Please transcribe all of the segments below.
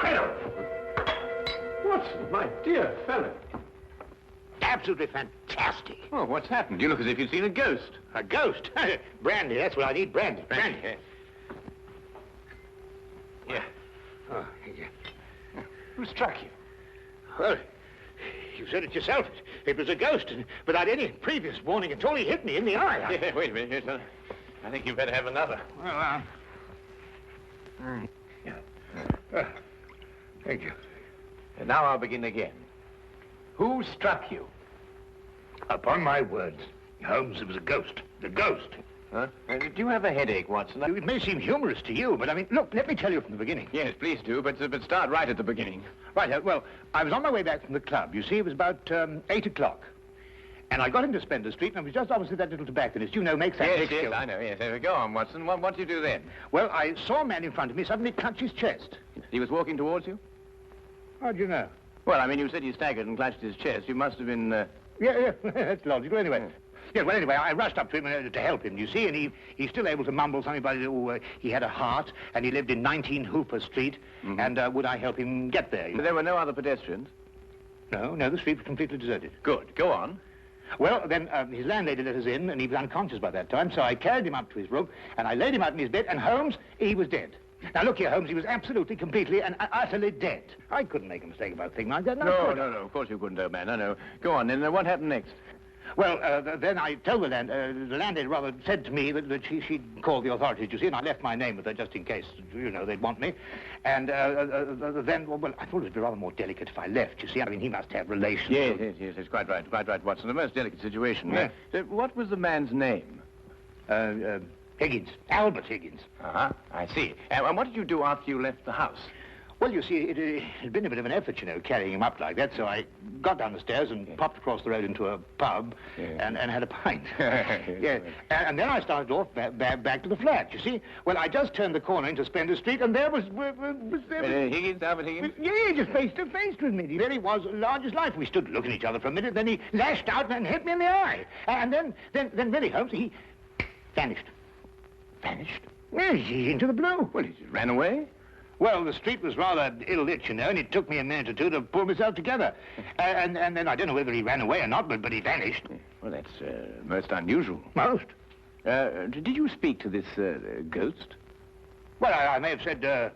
incredible. Watson, my dear fellow. Absolutely fantastic. Oh, what's happened? You look as if you'd seen a ghost. A ghost? Brandy, that's what I need, brandy. Brandy. Yeah. Oh, yeah. Who struck you? Well, you said it yourself. It was a ghost, and without any previous warning at all, he hit me in the eye. Yeah, wait a minute. Yes, I think you better have another. Well, thank you. And now I'll begin again. Who struck you? Upon my words, Holmes, it was a ghost. The ghost. Huh? Do you have a headache, Watson? It may seem humorous to you, but I mean, look, let me tell you from the beginning. Yes, please do, but start right at the beginning. Right, well, I was on my way back from the club. You see, it was about 8 o'clock. And I got into Spender Street, and I was just opposite that little tobacconist. You know, makes that big Yes, I know, yes. Go on, Watson. What did you do then? Well, I saw a man in front of me suddenly clutch his chest. He was walking towards you? How do you know? Well, I mean, you said he staggered and clutched his chest. You must have been, Yeah, that's logical. Anyway, well, anyway, I rushed up to him to help him, you see, and he's still able to mumble something about he had a heart, and he lived in 19 Hooper Street, and would I help him get there? But there were no other pedestrians? No, the street was completely deserted. Good. Go on. Well, then his landlady let us in, and he was unconscious by that time, so I carried him up to his room, and I laid him out in his bed, and Holmes, he was dead. Now, look here, Holmes, he was absolutely, completely, and utterly dead. I couldn't make a mistake about a thing like that. No, of course you couldn't, old man. No. Go on, then. What happened next? Well, then I told the landlady rather said to me that she'd call the authorities, you see, and I left my name with her just in case, you know, they'd want me. And then, well, I thought it would be rather more delicate if I left, you see. I mean, he must have relations. Yes, it's quite right, Watson. The most delicate situation. Yeah. What was the man's name? Higgins. Albert Higgins. Uh-huh, I see. And what did you do after you left the house? Well, you see, it had been a bit of an effort, you know, carrying him up like that, so I got down the stairs and popped across the road into a pub and had a pint. Yeah. And then I started off back to the flat, you see. Well, I just turned the corner into Spender Street, and there was Higgins, Albert Higgins? Yeah, just face to face with me. He really was large as life. We stood looking at each other for a minute, then he lashed out and hit me in the eye. And then really, Holmes, he vanished. Vanished? Yes, he's into the blue. Well, he ran away? Well, the street was rather ill-lit, you know, and it took me a minute or two to pull myself together. And then I don't know whether he ran away or not, but he vanished. Well, that's most unusual. Most. Did you speak to this ghost? Well, I may have said,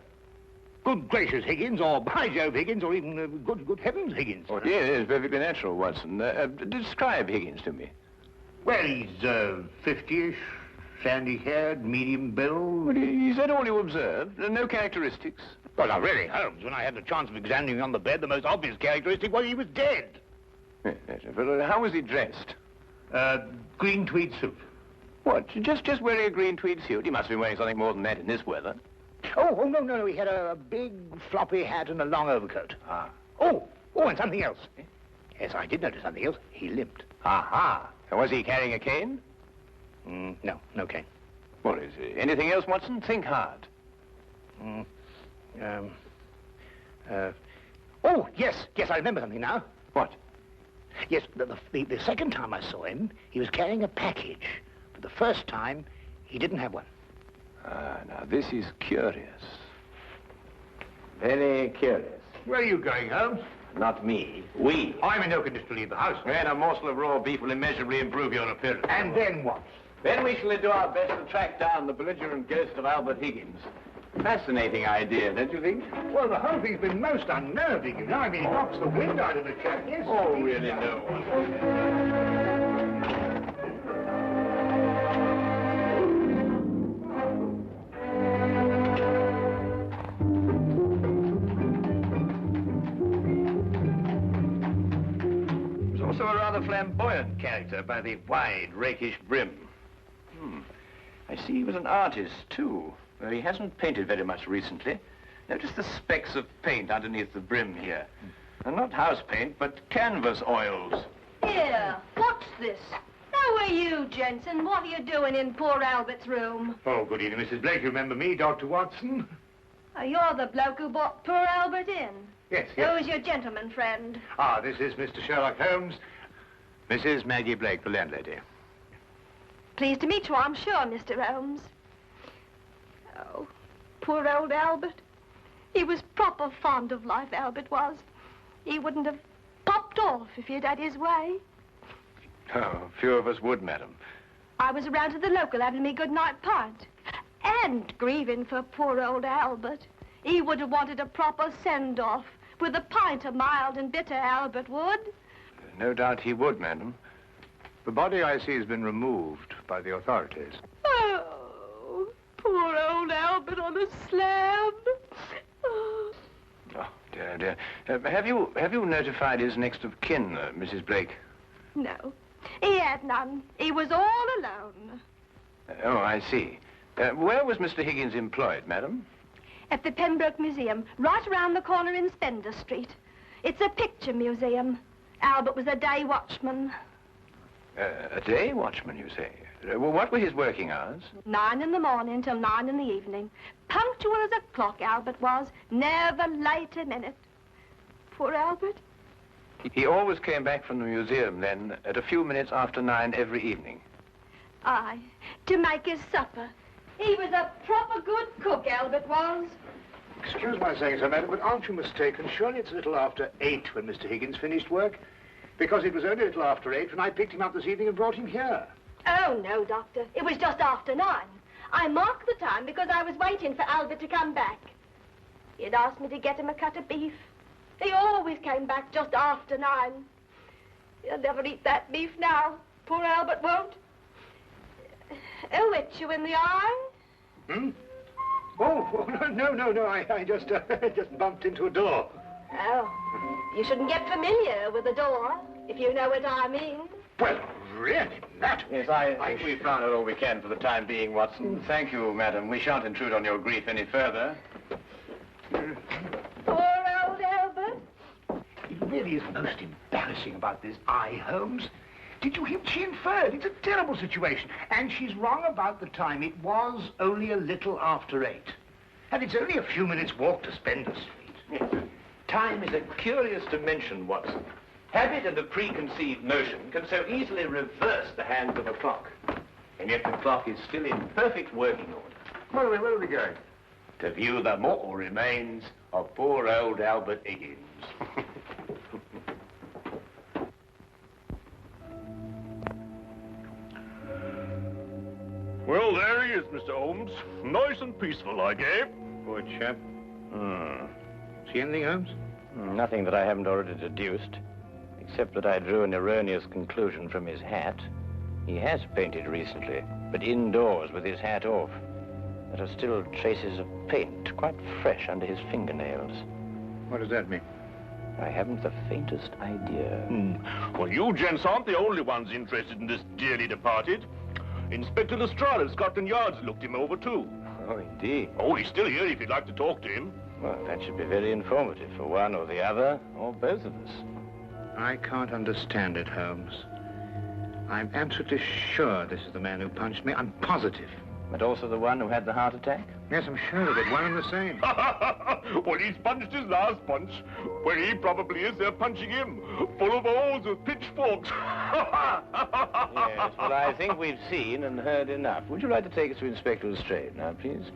good gracious, Higgins, or by Jove, Higgins, or even good heavens, Higgins. Oh, yeah, it is perfectly natural, Watson. Describe Higgins to me. Well, he's 50-ish. Sandy-haired, medium build. Well, is that all you observed? No characteristics? Well, now, really, Holmes, when I had the chance of examining him on the bed, the most obvious characteristic was he was dead. Yes, but how was he dressed? Green tweed suit. What, just wearing a green tweed suit? He must have been wearing something more than that in this weather. Oh, no, he had a big floppy hat and a long overcoat. Ah. Oh, and something else. Yes, I did notice something else. He limped. Aha. And was he carrying a cane? No cane. Well, is there anything else, Watson? Think hard. Oh, yes, I remember something now. What? Yes, the second time I saw him, he was carrying a package. But the first time, he didn't have one. Now this is curious. Very curious. Where are you going, Holmes? Not me. We. I'm in no condition to leave the house. And a morsel of raw beef will immeasurably improve your appearance. And then what? Then we shall do our best to track down the belligerent ghost of Albert Higgins. Fascinating idea, don't you think? Well, the whole thing's been most unnerving, you know. I mean, it knocks the wind out of the chap, yes. Oh, really, no. He was also a rather flamboyant character by the wide, rakish brim. I see he was an artist, too. Though he hasn't painted very much recently. Notice the specks of paint underneath the brim here. And not house paint, but canvas oils. Here, what's this? How are you, Jensen? What are you doing in poor Albert's room? Oh, good evening, Mrs. Blake. You remember me, Dr. Watson? You're the bloke who brought poor Albert in. Yes. Who's your gentleman friend? Ah, this is Mr. Sherlock Holmes. Mrs. Maggie Blake, the landlady. Pleased to meet you, I'm sure, Mr. Holmes. Oh, poor old Albert. He was proper fond of life, Albert was. He wouldn't have popped off if he'd had his way. Oh, few of us would, madam. I was around to the local having me good-night pint. And grieving for poor old Albert. He would have wanted a proper send-off, with a pint of mild and bitter, Albert would. No doubt he would, madam. The body, I see, has been removed by the authorities. Oh, poor old Albert on a slab. Oh. Oh, dear, dear. Have you notified his next of kin, Mrs. Blake? No, he had none. He was all alone. Oh, I see. Where was Mr. Higgins employed, madam? At the Pembroke Museum, right around the corner in Spender Street. It's a picture museum. Albert was a day watchman. A day watchman, you say? What were his working hours? 9 in the morning till 9 in the evening. Punctual as a clock, Albert was. Never late a minute. Poor Albert. He always came back from the museum, then, at a few minutes after 9 every evening. Aye, to make his supper. He was a proper good cook, Albert was. Excuse my saying so, madam, but aren't you mistaken? Surely it's a little after 8 when Mr. Higgins finished work? Because it was only a little after 8 when I picked him up this evening and brought him here. Oh, no, Doctor. It was just after 9. I marked the time because I was waiting for Albert to come back. He'd asked me to get him a cut of beef. He always came back just after 9. He'll never eat that beef now. Poor Albert won't. He'll hit you in the eye. Hmm? Oh, no. I just bumped into a door. Oh, you shouldn't get familiar with the door, if you know what I mean. Well, really, Matt. Yes, I think we've found out all we can for the time being, Watson. Thank you, madam. We shan't intrude on your grief any further. Poor old Albert. It really is most embarrassing about this eye, Holmes. Did you hear what she inferred? It's a terrible situation. And she's wrong about the time. It was only a little after 8. And it's only a few minutes' walk to Spender Street. Yes. Time is a curious dimension, Watson. Habit and a preconceived notion can so easily reverse the hands of a clock. And yet the clock is still in perfect working order. Where are we going? To view the mortal remains of poor old Albert Higgins. Well, there he is, Mr. Holmes. Nice and peaceful, I gave. Poor chap. See anything, Holmes? Nothing that I haven't already deduced, except that I drew an erroneous conclusion from his hat. He has painted recently, but indoors with his hat off. There are still traces of paint, quite fresh under his fingernails. What does that mean? I haven't the faintest idea. Well, you gents aren't the only ones interested in this dearly departed. Inspector Lestrade of Scotland Yard's looked him over, too. Oh, indeed. Oh, he's still here if you'd like to talk to him. Well, that should be very informative for one or the other, or both of us. I can't understand it, Holmes. I'm absolutely sure this is the man who punched me. I'm positive. But also the one who had the heart attack? Yes, I'm sure of it. One and the same. Well, he's punched his last punch. Where he probably is, they're punching him. Full of holes with pitchforks. Yes, well, I think we've seen and heard enough. Would you like to take us to Inspector Lestrade now, please?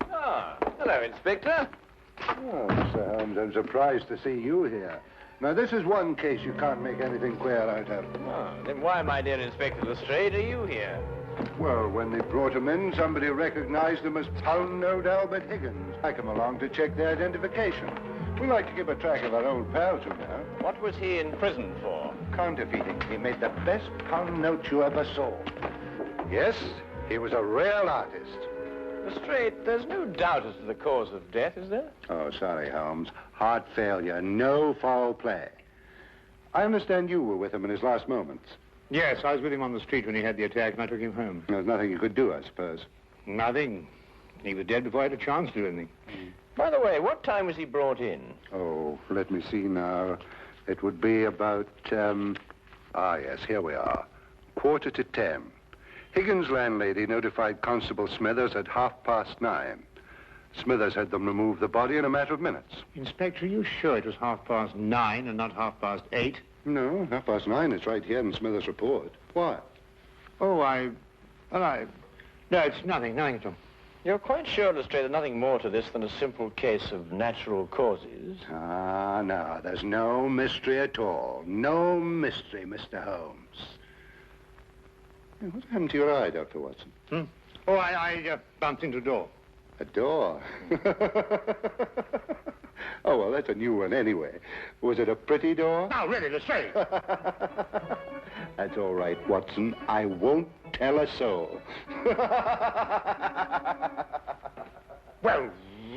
Ah, hello, Inspector. Oh, Mr. Holmes, I'm surprised to see you here. Now, this is one case you can't make anything clear out of. Oh, then why, my dear Inspector Lestrade, are you here? Well, when they brought him in, somebody recognized him as pound-note Albert Higgins. I come along to check the identification. We like to keep a track of our old pals, you know. What was he in prison for? Counterfeiting. He made the best pound note you ever saw. Yes, he was a real artist. Lestrade, there's no doubt as to the cause of death, is there? Oh, sorry, Holmes. Heart failure, no foul play. I understand you were with him in his last moments. Yes, I was with him on the street when he had the attack, and I took him home. There's nothing you could do, I suppose. Nothing. He was dead before I had a chance to do anything. By the way, what time was he brought in? Oh, let me see now. It would be about, yes, here we are. 9:45. Higgins' landlady notified Constable Smithers at 9:30. Smithers had them remove the body in a matter of minutes. Inspector, are you sure it was 9:30 and not 8:30? No, 9:30 is right here in Smithers' report. Why? Oh, No, it's nothing at all. You're quite sure, Lestrade, there's nothing more to this than a simple case of natural causes? Ah, no, there's no mystery at all. No mystery, Mr. Holmes. What happened to your eye, Dr. Watson? Oh, I bumped into a door. A door? Oh, well, that's a new one anyway. Was it a pretty door? No, really, Lestrade. That's all right, Watson. I won't tell a soul. Well,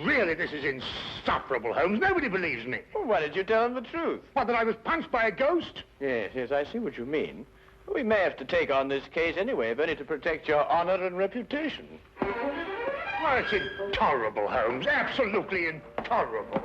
really, this is insufferable, Holmes. Nobody believes me. Well, why did you tell them the truth? What, that I was punched by a ghost? Yes, I see what you mean. We may have to take on this case anyway, if only to protect your honor and reputation. Well, it's intolerable, Holmes. Absolutely intolerable.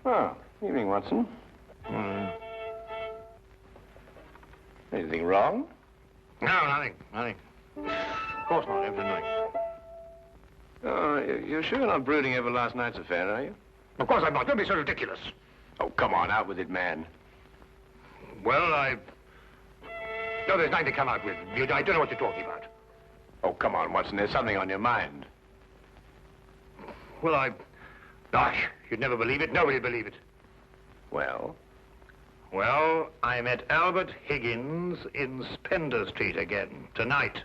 Oh, evening, Watson. Anything wrong? No, nothing. Of course not, everything. Oh, you're sure you're not brooding over last night's affair, are you? Of course I'm not. Don't be so ridiculous. Oh, come on, out with it, man. Well, No, there's nothing to come out with. I don't know what you're talking about. Oh, come on, Watson, there's something on your mind. Well, Gosh, you'd never believe it. Nobody'd believe it. Well? Well, I met Albert Higgins in Spender Street again, tonight.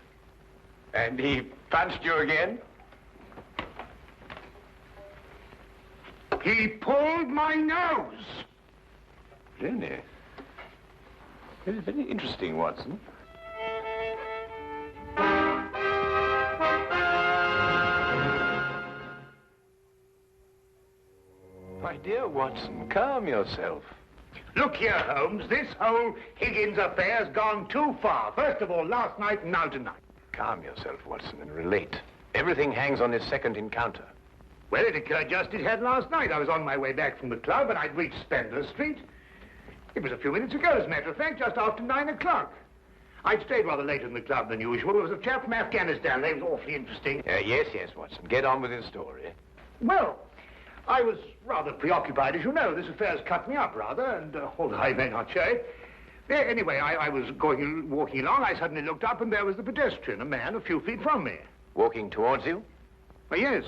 And he punched you again? He pulled my nose. Really? Very, very interesting, Watson. My dear Watson, calm yourself. Look here, Holmes. This whole Higgins affair's gone too far. First of all, last night and now tonight. Calm yourself, Watson, and relate. Everything hangs on this second encounter. Well, it occurred just it had last night. I was on my way back from the club, and I'd reached Spender Street. It was a few minutes ago, as a matter of fact, just after 9 o'clock. I'd stayed rather later in the club than usual. There was a chap from Afghanistan. They was awfully interesting. Yes, Watson. Get on with his story. Well, I was rather preoccupied, as you know. This affair's cut me up, rather, and although I may not show it. Anyway, I was walking along. I suddenly looked up, and there was the pedestrian, a man a few feet from me. Walking towards you? Well, yes.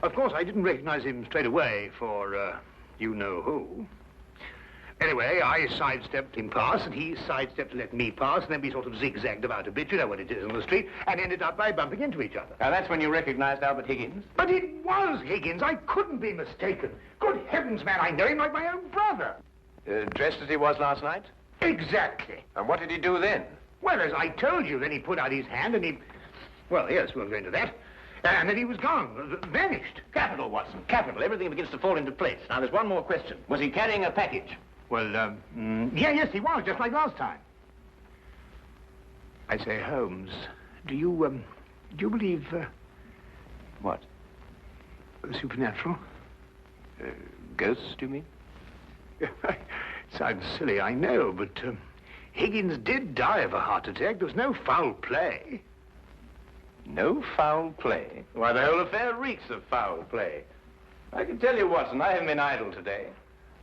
Of course, I didn't recognize him straight away for, you-know-who. Anyway, I sidestepped him past, and he sidestepped to let me pass, and then we sort of zigzagged about a bit, you know what it is on the street, and ended up by bumping into each other. Now, that's when you recognized Albert Higgins? But it was Higgins. I couldn't be mistaken. Good heavens, man, I know him like my own brother. Dressed as he was last night? Exactly. And what did he do then? Well, as I told you, then he put out his hand, and he... Well, yes, we'll go into that. And then he was gone, vanished. Capital, Watson, capital. Everything begins to fall into place. Now, there's one more question. Was he carrying a package? Well, yes, he was, just like last time. I say, Holmes, do you believe, What? Supernatural? Ghosts, do you mean? Sounds silly, I know, but, Higgins did die of a heart attack. There was no foul play. No foul play? Why, the whole affair reeks of foul play. I can tell you, Watson, I haven't been idle today.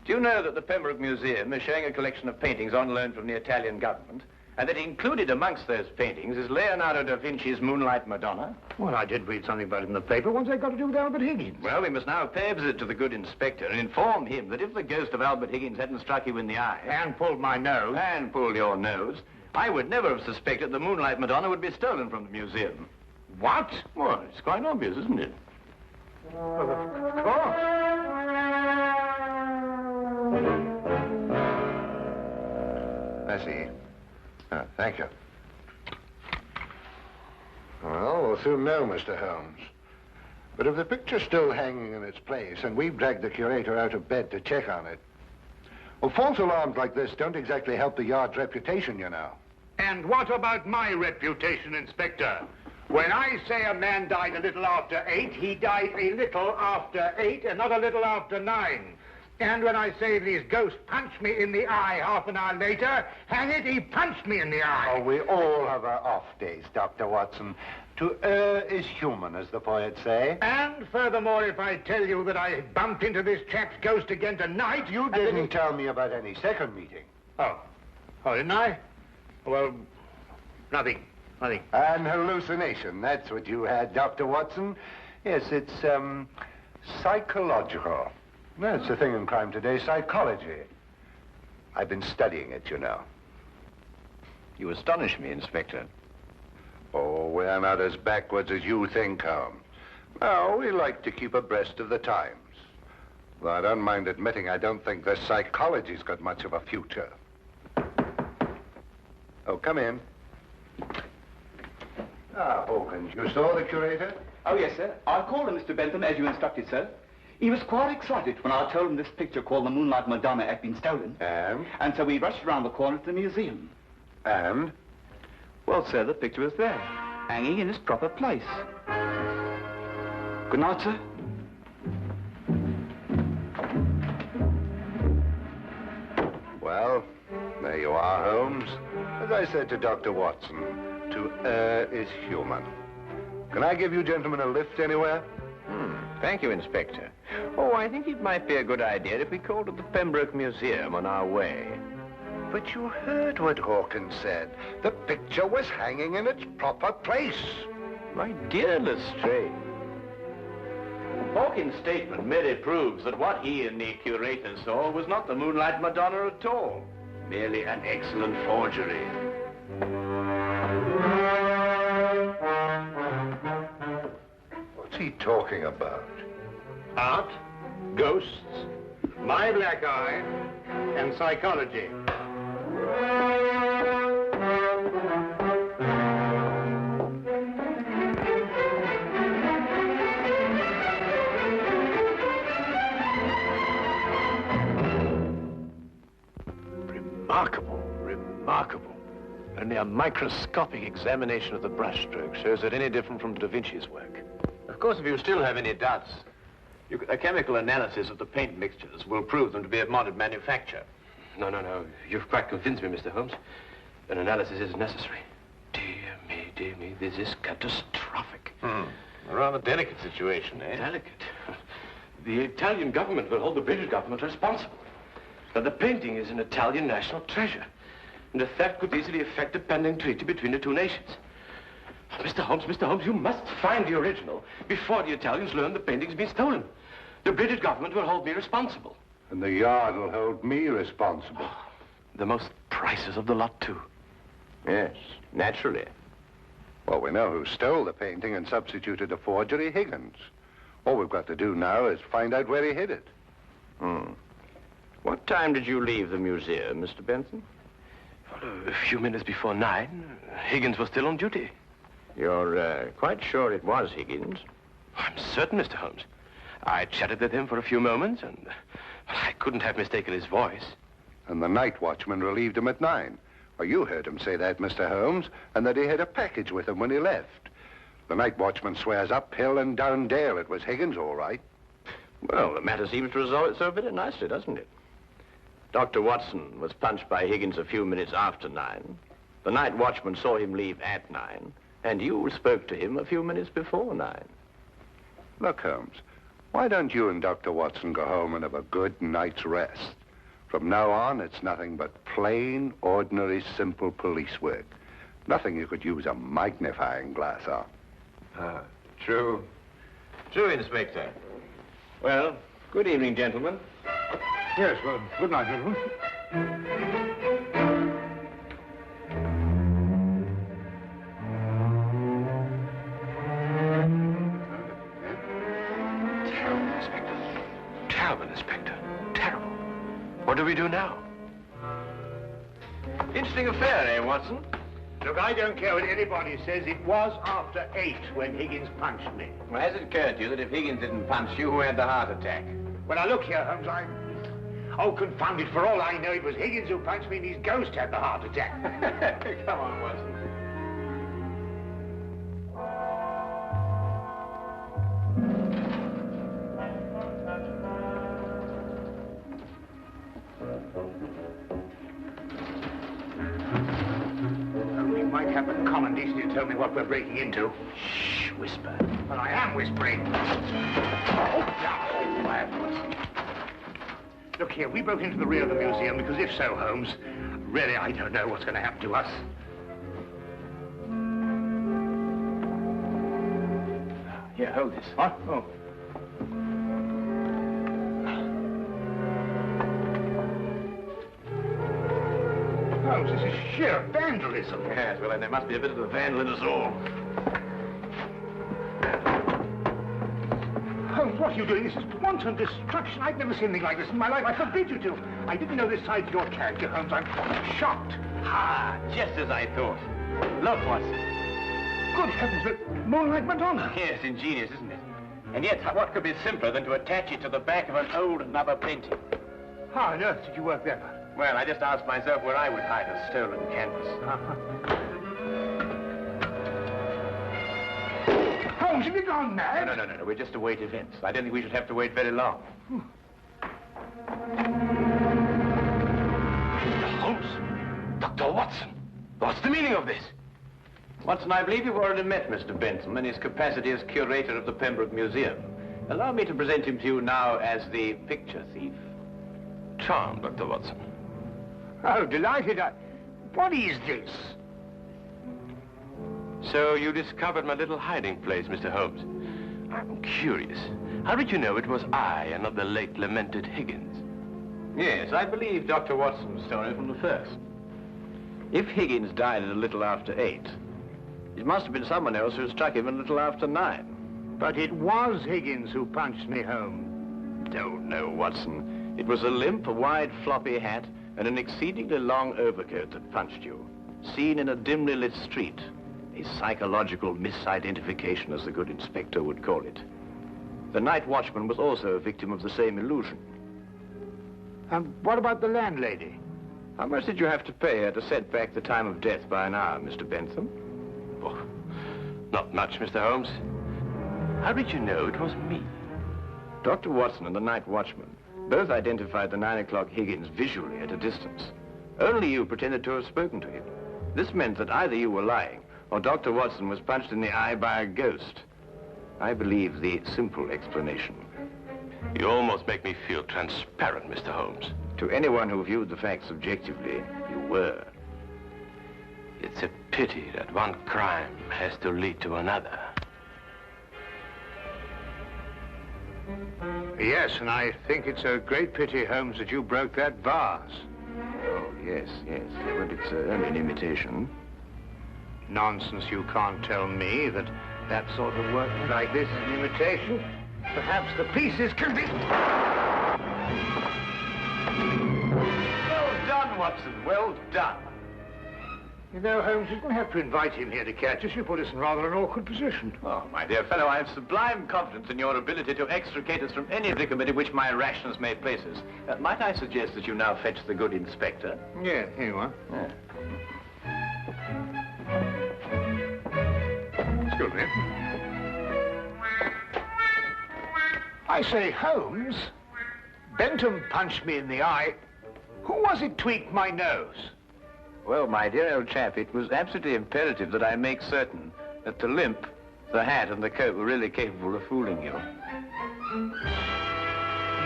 Do you know that the Pembroke Museum is showing a collection of paintings on loan from the Italian government, and that included amongst those paintings is Leonardo da Vinci's Moonlight Madonna? Well, I did read something about it in the paper. What's that got to do with Albert Higgins? Well, we must now pay a visit to the good inspector and inform him that if the ghost of Albert Higgins hadn't struck you in the eye... And pulled my nose. And pulled your nose, I would never have suspected the Moonlight Madonna would be stolen from the museum. What? Well, it's quite obvious, isn't it? Well, of course. I see. Thank you. Well, we'll soon know, Mr. Holmes. But if the picture's still hanging in its place, and we've dragged the curator out of bed to check on it, well, false alarms like this don't exactly help the yard's reputation, you know. And what about my reputation, Inspector? When I say a man died a little after 8, he died a little after 8 and not a little after 9. And when I say that his ghost punched me in the eye half an hour later, hang it, he punched me in the eye. Oh, we all have our off days, Dr. Watson. To err is human, as the poets say. And furthermore, if I tell you that I bumped into this chap's ghost again tonight, You didn't tell me about any second meeting. Oh, didn't I? Well, nothing. An hallucination, that's what you had, Dr. Watson. Yes, it's, psychological. That's the thing in crime today, psychology. I've been studying it, you know. You astonish me, Inspector. Oh, we're not as backwards as you think, Holmes. No, we like to keep abreast of the times. Though I don't mind admitting I don't think the psychology's got much of a future. Oh, come in. Ah, Hawkins, you saw the curator? Oh, yes, sir. I called him, Mr. Bentham, as you instructed, sir. He was quite excited when I told him this picture called The Moonlight Madonna had been stolen. And? And so we rushed around the corner to the museum. And? Well, sir, the picture was there, hanging in its proper place. Good night, sir. Well, there you are, Holmes. As I said to Dr. Watson, to err is human. Can I give you gentlemen a lift anywhere? Thank you, Inspector. Oh, I think it might be a good idea if we called at the Pembroke Museum on our way. But you heard what Hawkins said. The picture was hanging in its proper place. My dear Lestrade. Hawkins' statement merely proves that what he and the curator saw was not the Moonlight Madonna at all. Merely an excellent forgery. What's he talking about? Art, ghosts, my black eye, and psychology. Remarkable. Only a microscopic examination of the brushstroke shows it any different from Da Vinci's work. Of course, if you still have any doubts, a chemical analysis of the paint mixtures will prove them to be of modern manufacture. No. You've quite convinced me, Mr. Holmes. An analysis is necessary. Dear me, this is catastrophic. A rather delicate situation, eh? Delicate? The Italian government will hold the British government responsible. But the painting is an Italian national treasure. And the theft could easily affect the pending treaty between the two nations. Mr. Holmes, you must find the original before the Italians learn the painting's been stolen. The British government will hold me responsible. And the Yard will hold me responsible. The most priceless of the lot, too. Yes, naturally. Well, we know who stole the painting and substituted a forgery, Higgins. All we've got to do now is find out where he hid it. What time did you leave the museum, Mr. Benson? Well, a few minutes before 9. Higgins was still on duty. You're quite sure it was Higgins? I'm certain, Mr. Holmes. I chatted with him for a few moments, and I couldn't have mistaken his voice. And the night watchman relieved him at 9. Well, you heard him say that, Mr. Holmes, and that he had a package with him when he left. The night watchman swears up hill and down dale it was Higgins, all right. Well, the matter seems to resolve itself very nicely, doesn't it? Dr. Watson was punched by Higgins a few minutes after 9. The night watchman saw him leave at 9. And you spoke to him a few minutes before 9. Look, Holmes, why don't you and Dr. Watson go home and have a good night's rest? From now on, it's nothing but plain, ordinary, simple police work. Nothing you could use a magnifying glass on. True. True, Inspector. Well, good evening, gentlemen. Yes, well, good night, gentlemen. Terrible, Inspector. Terrible, Inspector. Terrible. What do we do now? Interesting affair, eh, Watson? Look, I don't care what anybody says. It was after 8 when Higgins punched me. Well, has it occurred to you that if Higgins didn't punch you, who had the heart attack? Well, now, look here, Holmes, Oh, confound it, for all I know, it was Higgins who punched me and his ghost had the heart attack. Come on, Watson. might have the common decency to tell me what we're breaking into. Shh, whisper. But I am whispering. Oh, yeah. Look here, we broke into the rear of the museum because if so, Holmes, really I don't know what's going to happen to us. Here, hold this. What? Oh. Holmes, this is sheer vandalism. Yes, well, then there must be a bit of a vandal in us all. Holmes, what are you doing? This is wanton destruction. I've never seen anything like this in my life. I forbid you to. I didn't know this side to your character, Holmes. I'm shocked. Ah, just as I thought. Look, Watson. Good heavens, the Moonlight Madonna. Yes, ingenious, isn't it? And yet, what could be simpler than to attach it to the back of an old rubber painting? How on earth did you work that out? Well, I just asked myself where I would hide a stolen canvas. Holmes, have you gone mad? No. We just await events. I don't think we should have to wait very long. Holmes! Dr. Watson! What's the meaning of this? Watson, I believe you've already met Mr. Bentham in his capacity as curator of the Pembroke Museum. Allow me to present him to you now as the picture thief. Charmed, Dr. Watson. Oh, delighted. What is this? So you discovered my little hiding place, Mr. Holmes. I'm curious. How did you know it was I and not the late lamented Higgins? Yes, I believe Dr. Watson's story from the first. If Higgins died at a little after 8, it must have been someone else who struck him a little after 9. But it was Higgins who punched me home. Don't know, Watson. It was a limp, a wide, floppy hat, and an exceedingly long overcoat that punched you, seen in a dimly lit street. A psychological misidentification, as the good inspector would call it. The night watchman was also a victim of the same illusion. And what about the landlady? How much did you have to pay her to set back the time of death by an hour, Mr. Bentham? Oh, not much, Mr. Holmes. How did you know it was me? Dr. Watson and the night watchman both identified the 9 o'clock Higgins visually at a distance. Only you pretended to have spoken to him. This meant that either you were lying or Dr. Watson was punched in the eye by a ghost. I believe the simple explanation. You almost make me feel transparent, Mr. Holmes. To anyone who viewed the facts objectively, you were. It's a pity that one crime has to lead to another. Yes, and I think it's a great pity, Holmes, that you broke that vase. Oh, yes. But it's only an imitation. Nonsense, you can't tell me that that sort of work like this is an imitation. Perhaps the pieces can be... Well done, Watson, well done. You know, Holmes, you didn't have to invite him here to catch us. You put us in rather an awkward position. Oh, my dear fellow, I have sublime confidence in your ability to extricate us from any predicament in which my rashness may place us. Might I suggest that you now fetch the good inspector? Yeah, here you are. Yeah. Excuse me. I say, Holmes, Bentham punched me in the eye. Who was it tweaked my nose? Well, my dear old chap, it was absolutely imperative that I make certain that the limp, the hat, and the coat were really capable of fooling you.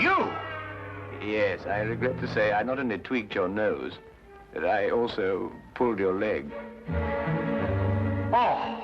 You? Yes, I regret to say I not only tweaked your nose, but I also pulled your leg. Oh!